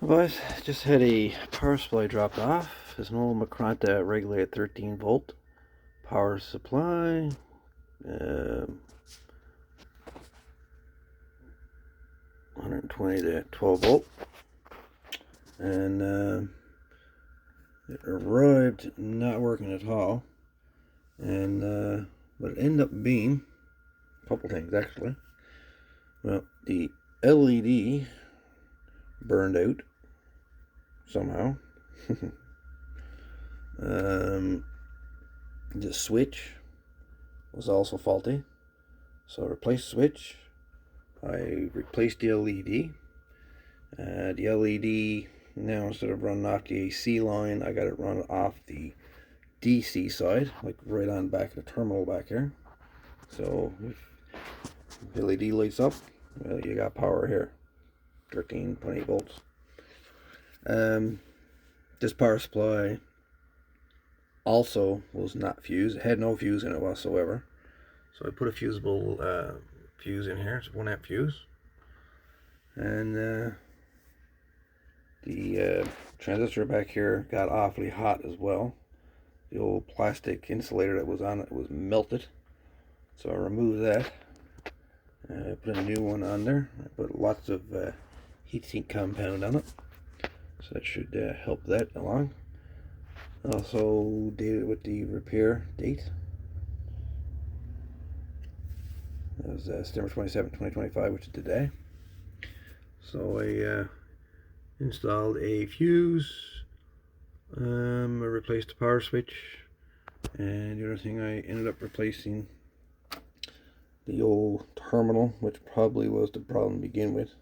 Well, guys, just had a power supply dropped off. It's an old Micronta regulated 13 volt power supply. 120 to 12 volt. And it arrived not working at all. And what it ended up being, a couple things actually. Well, the LED burned out somehow. The switch was also faulty, so I replaced the switch. I replaced the LED. The LED now, instead of running off the AC line, I got it run off the DC side, like right on back of the terminal back here. So if LED lights up, well, you got power here, 13.8 volts. This power supply also was not fused. It had no fuse in it whatsoever. So I put a fusible fuse in here. It's a 1 amp fuse. And the transistor back here got awfully hot as well. The old plastic insulator that was on it was melted. So I removed that. I put a new one on there. I put lots of heatsink compound on it. So that should help that along. Also dated with the repair date. That was September 27, 2025, which is today. So I installed a fuse. I replaced the power switch. And the other thing, I ended up replacing the old terminal, which probably was the problem to begin with.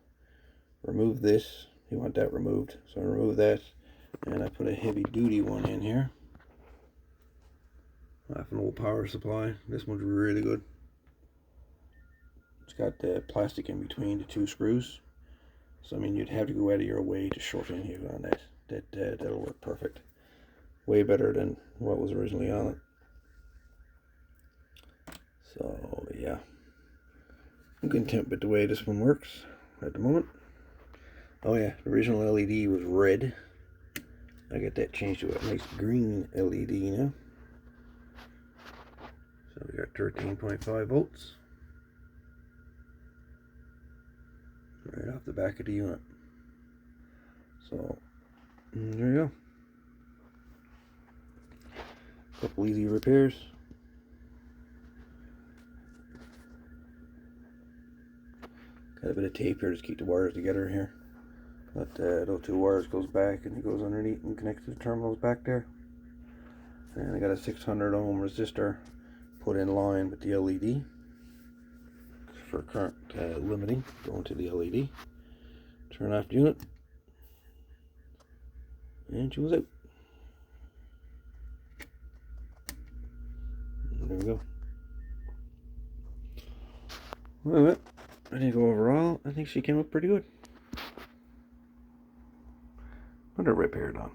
Remove this. You want that removed. So I removed that. And I put a heavy duty one in here. Off an old power supply. This one's really good. It's got the plastic in between the two screws. So I mean, you'd have to go out of your way to shorten you on that. That'll work perfect. Way better than what was originally on it. So yeah, I'm content with the way this one works at the moment. Oh yeah, the original LED was red. I got that changed to a nice green LED now. So we got 13.5 volts right off the back of the unit. So there you go. Couple easy repairs. Got a bit of tape here to keep the wires together here. But those two wires goes back and it goes underneath and connects to the terminals back there. And I got a 600 ohm resistor put in line with the LED for current limiting, going to the LED. Turn off the unit, and she was out. There we go. Well, I think overall, I think she came up pretty good. Another repair done.